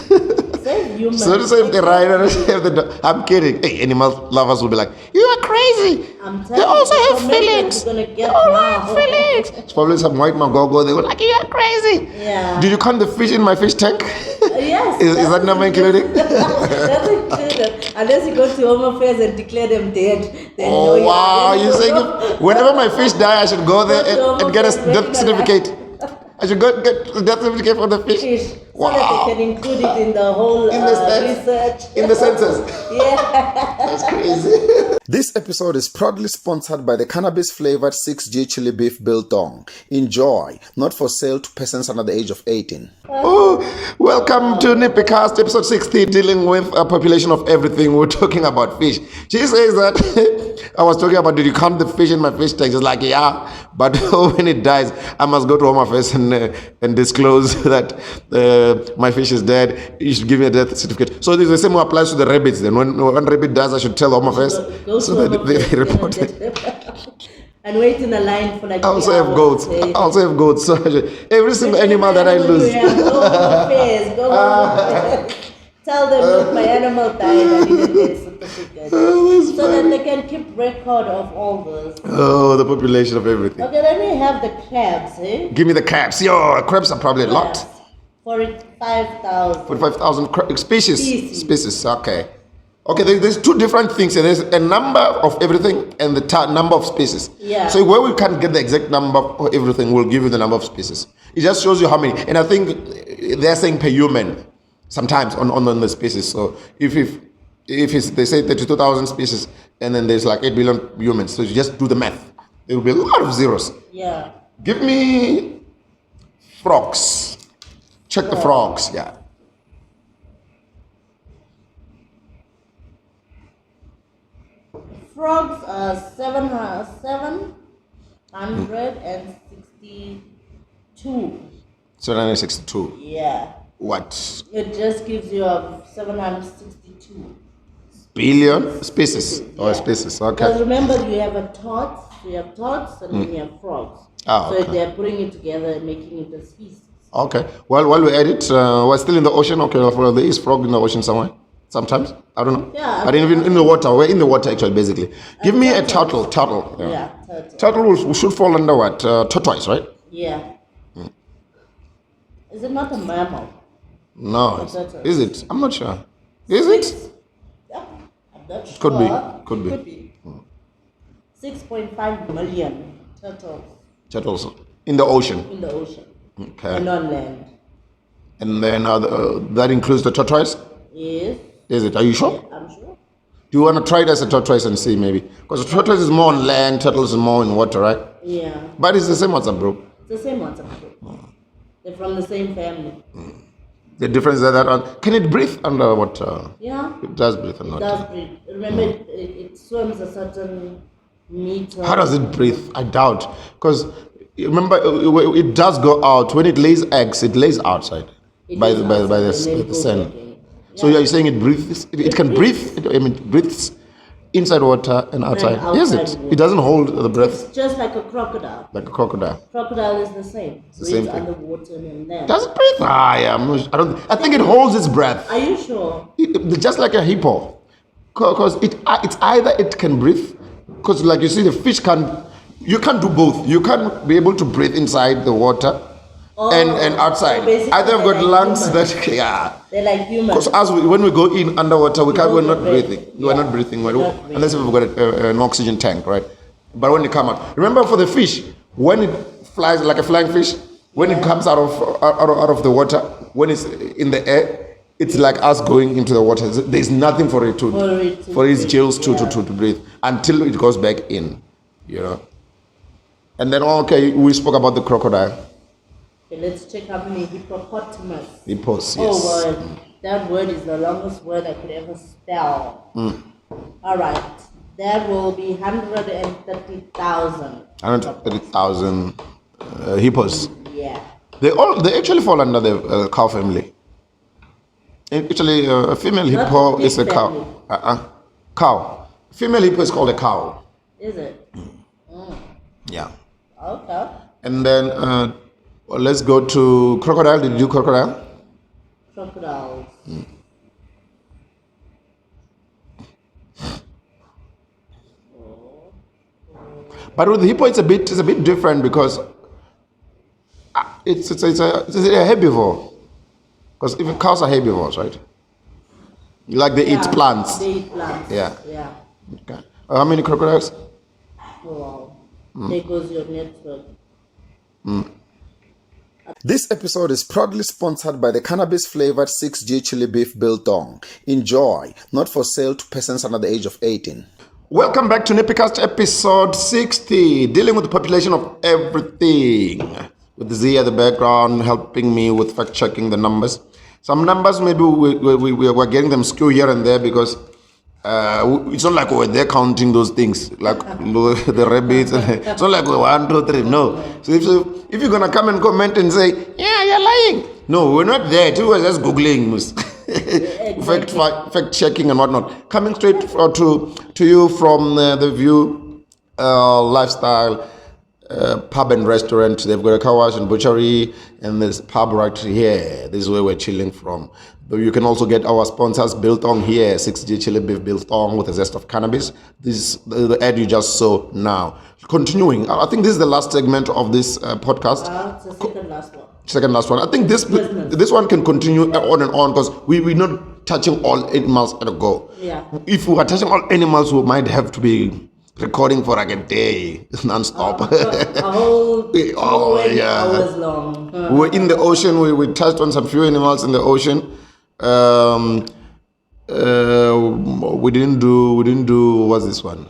Save humans. So to save the rhino, save the dog. I'm kidding. Hey, animal lovers will be like, you are crazy. I'm They telling also you, have the commitment feelings. you're gonna They get all now. have feelings. It's probably some white magogo. They were like, you are crazy. Yeah. Did you count the fish in my fish tank? Yes. Is that number included? That's included. Unless you go to Home Affairs and declare them dead. Then Oh, no, wow. then You're saying if, whenever my fish die, I should go there and get a death certificate. I should go get a death certificate for the fish. fish, so that Wow. they can include it in the whole In the stats. research. In the census. Yeah. That's crazy. This episode is proudly sponsored by the cannabis-flavored 6G chili beef biltong. Enjoy. Not for sale to persons under the age of 18. Oh, welcome to NippyCast, episode 60, dealing with a population of everything. We're talking about fish. She says that I was talking about, did you count the fish in my fish tank? She's like, yeah, but when it dies, I must go to Home Affairs and disclose that my fish is dead. You should give me a death certificate. So this is the same applies to the rabbits. Then when one rabbit dies, I should tell Home Affairs Go so to that Home they Affairs, report get it. a death- and wait in a line for like I also 3 have hours. goats. Hey. I also have goats. So every single animal that I lose. Go Home Affairs. Go Home Affairs. Tell them, look, my animal died. I need a death certificate. So that they can keep record of all this. Oh, the population of everything. Okay, then we have the crabs, eh? Give me the crabs. Yo, crabs are probably a lot. 45,000. 45,000 species. Species. Species. Okay. Okay. There's two different things. There's a number of everything and the number of species. Yeah. So where we can't get the exact number of everything, we'll give you the number of species. It just shows you how many. And I think they're saying per human sometimes on the species. So if it's, they say 32,000 species and then there's like 8 billion humans, so you just do the math. There will be a lot of zeros. Yeah. Give me frogs. Check the frogs, yeah. Frogs are 762. 762. Yeah. What? It just gives you a 762. Billion species? Yeah. Species, Because okay. remember, you have a tots, you have tots, and then you have frogs. Ah, So okay. they're putting it together and making it a species. Okay. Well, while we at it, we're still in the ocean. Okay, well, there is frog in the ocean somewhere. Sometimes. I don't know. Yeah. But even in the water. We're in the water, actually, basically. Give me a turtle. Turtle. Yeah, turtle. Turtle should fall under what? Tortoise, right? Yeah. Is it not a mammal? No. A turtle. Is it? I'm not sure. Is it? Yeah, I'm not sure. Could be. Could be. Could be. 6.5 million turtles Turtles in the ocean. in the ocean Okay. and on land. And then that includes the tortoise? Yes, Is it? Are you sure? I'm sure. Do you want to try it as a tortoise and see maybe? Because the tortoise is more on land, turtles is more in water, right? Yeah, But it's the same WhatsApp, bro. it's the same ones. They're from the same family. The difference is that can it breathe underwater? Yeah, It does breathe it underwater. does breathe. Remember, it swims a certain meter. How does it breathe? I doubt. Because remember, it does go out. When it lays eggs, it lays outside It by lays the outside and then the it goes sun. back in. So you're saying it breathes? It can breathe? It breathes inside water and outside. Yes, outside it. water. It doesn't hold the breath It's just like a crocodile. like a crocodile. Crocodile is the same. the same Breathes thing. underwater and land. Does it breathe? Yeah, I don't. I think it holds its breath. Are you sure? Just like a hippo, because it's either it can breathe, because like you see the fish you can't do both. You can't be able to breathe inside the water and outside. so basically Either I've got they're like lungs humans. that yeah. They're like humans. Because when we go in underwater, we're hold not your breath. breathing. We're Yeah. not breathing. You're not breathing. Unless we've got an oxygen tank, right? But when you come out, remember for the fish, when it flies like a flying fish, when it comes out of the water, when it's in the air, it's like us going into the water. There's nothing for it for its breathe, gills to yeah. breathe until it goes back in, you know. And then okay, we spoke about the crocodile. Okay, let's check how many hippopotamus. Hippos, yes. Oh, word. That word is the longest word I could ever spell. All right. That will be 130,000. 130,000 hippos. Yeah. They actually fall under the cow family. Actually, a female Not hippo the is a pig cow. family. Cow. Female hippo is called a cow. Is it? Yeah. Okay. And then let's go to crocodile. Did you do crocodile? Crocodiles. But with the hippo, it's a bit different because it's a herbivore. Because even cows are herbivores, right? Like they eat plants. They eat plants. Yeah. Yeah. Okay. How many crocodiles? Wow. There goes your network. This episode is proudly sponsored by the cannabis-flavored 6G chili beef biltong. Enjoy. Not for sale to persons under the age of 18. Welcome back to NippyCast episode 60, dealing with the population of everything. With Z at the background helping me with fact-checking the numbers. Some numbers maybe we're getting them skew here and there because it's not like we're there counting those things, like the rabbits. It's not like we're 1, 2, 3. No. So if you're gonna come and comment and say, yeah, you're lying. No, we're not there. We were just Googling. Fact checking and whatnot. Coming straight to you from the View Lifestyle pub and restaurant. They've got a car wash and butchery, and there's pub right here. This is where we're chilling from. But you can also get our sponsors biltong here, 6G chili beef biltong with a zest of cannabis. This is the ad you just saw now. Continuing, I think this is the last segment of this podcast. It's the second last one. Second last one. I think this one can continue on and on because we're not touching all animals at a go. Yeah. If we are touching all animals, we might have to be recording for like a day non-stop. A whole 20 hours long. We were in the ocean. We touched on some few animals in the ocean. We didn't do what's this one?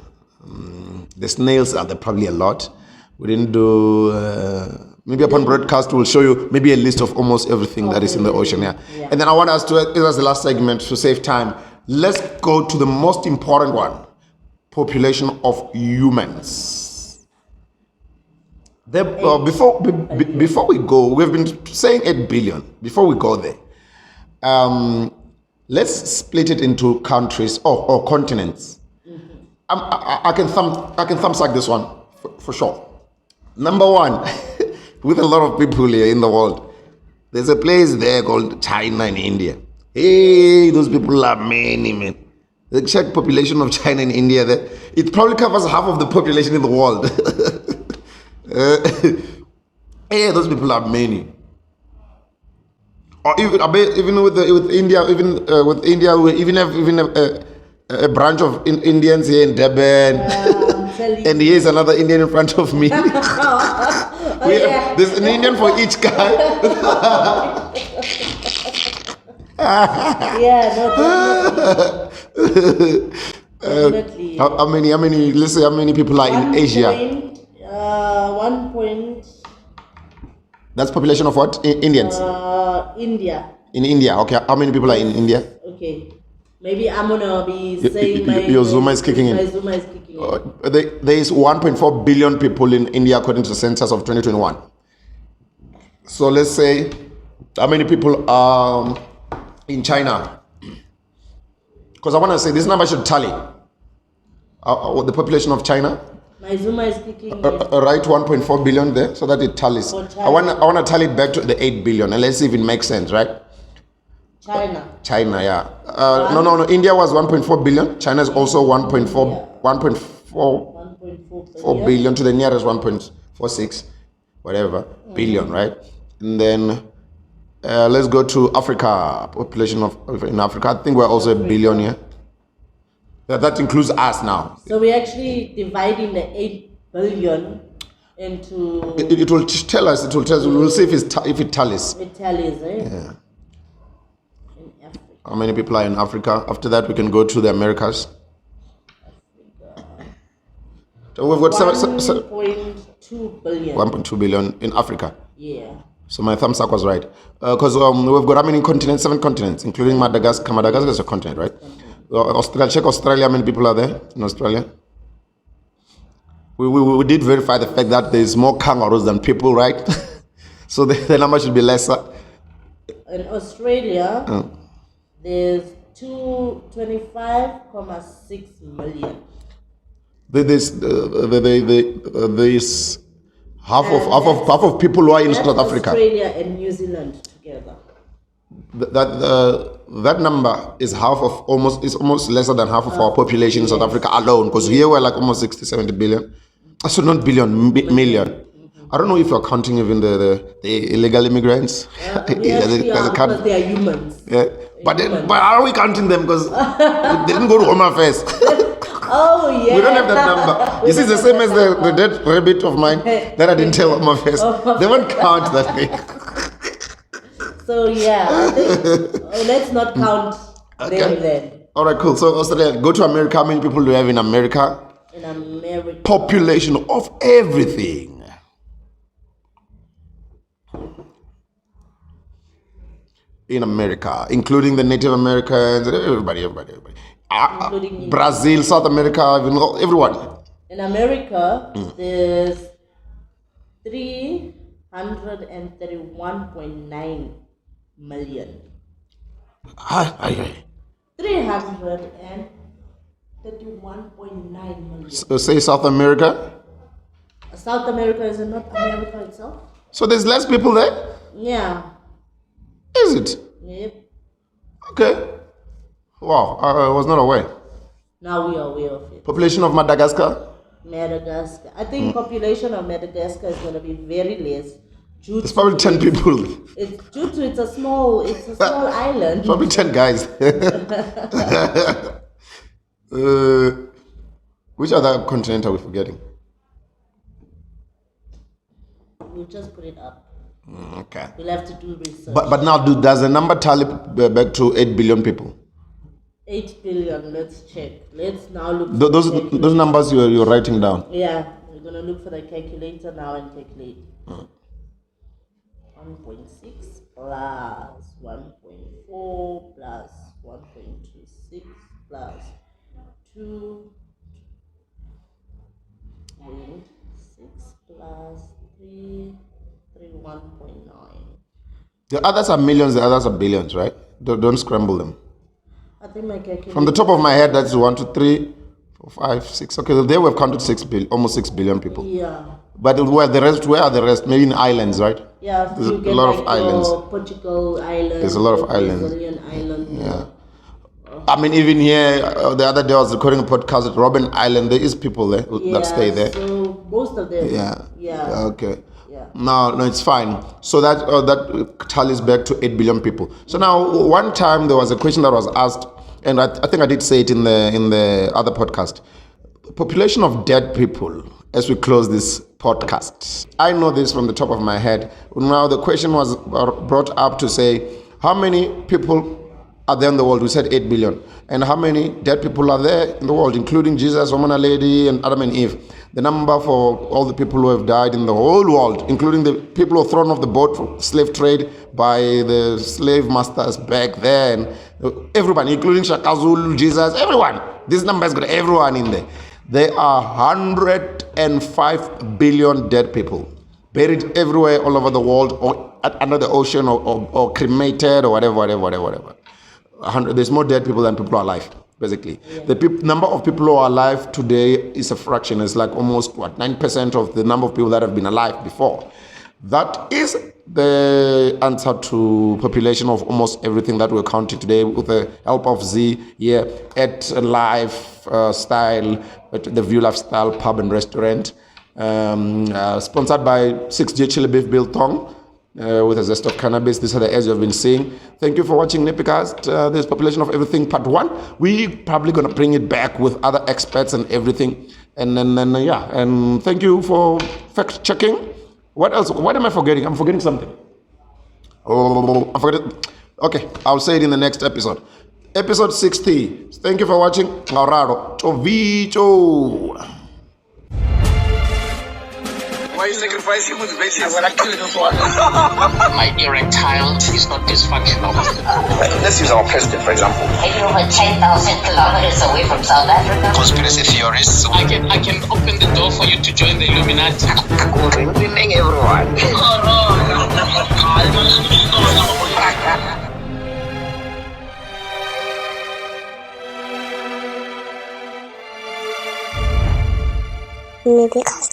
The snails are there probably a lot. We didn't do maybe upon broadcast we'll show you maybe a list of almost everything that is in the ocean. Yeah. And then I want us to, as the last segment to save time, let's go to the most important one: population of humans. Before we go, we've been saying 8 billion. Before we go there, let's split it into countries or continents. I can thumbsuck this one for sure. Number one, with a lot of people here in the world, there's a place there called China and India. Hey, those people are many, man. The check population of China and India there, it probably covers half of the population in the world. Hey, those people are many. Or even with India, we even have a branch of Indians here in Durban. And here's another Indian in front of me. There's an Indian for each guy. Definitely. How many? Let's say how many people are in Asia? 1 point. That's population of what? Indians. India. In India, okay. How many people are in India? Okay. Maybe I'm gonna be saying your Zuma is kicking in. My Zuma is kicking in. There is 1.4 billion people in India according to the census of 2021. So let's say how many people are in China? Because I want to say this number should tally the population of China. My Zuma is kicking in. Right, 1.4 billion there, so that it tallies. I want to tally it back to the 8 billion, and let's see if it makes sense, right? China, yeah. No. India was 1.4 billion. China is also 1.4 billion to the nearest 1.46, whatever, billion, right? And then let's go to Africa. Population in Africa, I think we're also a billion here. Yeah, that includes us now. So we're actually dividing the 8 billion into. It will tell us. We'll see if it tallies. It tallies, right? Yeah. How many people are in Africa? After that, we can go to the Americas. So we've got 1.2 billion. 1.2 billion in Africa. Yeah. So my thumbs up was right. Because we've got how many continents? 7 continents, including Madagascar. Madagascar is a continent, right? Australia. Check Australia. How many people are there in Australia? We did verify the fact that there's more kangaroos than people, right? So the number should be lesser. In Australia, there's 25.6 million. There's half of people who are in South Africa. Australia and New Zealand together. That number is almost lesser than half of our population in South Africa alone, because here we're like almost 60-70 billion. So not billion, million. I don't know if you're counting even the illegal immigrants. Because they are humans. Yeah. But are we counting them because they didn't go to Home Affairs? Oh yeah. We don't have that number. You see, it's the same as the dead rabbit of mine that I didn't tell Home Affairs. They won't count that thing. So yeah, I think, let's not count them then. All right, cool. So Australia, go to America. How many people do you have in America? In America. Population of everything. In America, including the Native Americans, everybody. Brazil, South America, everyone. In America, there's 331.9 million. 331.9 million. So say South America. South America is not America itself. So there's less people there? Yeah. Is it? Yep. Okay. Wow, I was not aware. Now we are aware of it. Population of Madagascar? Madagascar. I think population of Madagascar is going to be very less due There's probably 10 people. it's a small island. Probably 10 guys. Which other continent are we forgetting? We'll just put it up. Okay. We'll have to do research. But now, does the number tally back to 8 billion people? 8 billion. Let's check. Let's now look. Those numbers you're writing down. Yeah, we're gonna look for the calculator now and calculate. 1.6 plus 1.4 plus 1.26 plus 2.6 plus 1.9. The others are millions, the others are billions, right? Don't scramble them. I think my calculator. From the top of my head, that's 1, 2, 3, 4, 5, 6. Okay, there we've counted almost 6 billion people. Yeah. But where are the rest? Maybe in islands, right? Yeah, There's you a get lot like of islands. Portugal island. There's a lot of islands. Brazilian island. Yeah. I mean, even here, the other day I was recording a podcast at Robben Island. There is people there that stay there. So most of them. Yeah. Okay. Yeah. No, it's fine. So that tallies back to 8 billion people. So now, one time there was a question that was asked, and I think I did say it in the other podcast. Population of dead people. As we close this podcast, I know this from the top of my head. Now the question was brought up to say, how many people are there in the world? We said 8 billion. And how many dead people are there in the world, including Jesus, woman, a lady, and Adam and Eve? The number for all the people who have died in the whole world, including the people who were thrown off the boat for slave trade by the slave masters back there, and everyone, including Shaka Zulu, Jesus, everyone. This number has got everyone in there. There are 105 billion dead people buried everywhere all over the world, or under the ocean, or cremated, or whatever. There's more dead people than people are alive, basically. Yeah. The number of people who are alive today is a fraction. It's like almost 9% of the number of people that have been alive before. That is the answer to population of almost everything that we're counting today, with the help of Z here at Lifestyle, at the View Lifestyle Pub and Restaurant, sponsored by 6J Chili Beef Biltong, with a zest of cannabis. These are the ads you've been seeing. Thank you for watching NippyCast. This Population of Everything Part 1. We're probably going to bring it back with other experts and everything. And then and thank you for fact checking. What else? What am I forgetting? I'm forgetting something. Oh, I forget it. Okay, I'll say it in the next episode. Episode 60. Thank you for watching. Ngauraro. Chovicho. Why you sacrifice human babies when I kill you for My erectile is not dysfunctional. Let's use our president, for example. Are you over 10,000 kilometers away from South Africa? Conspiracy theorists. I can open the door for you to join the Illuminati. We're winning everyone. NippyCast.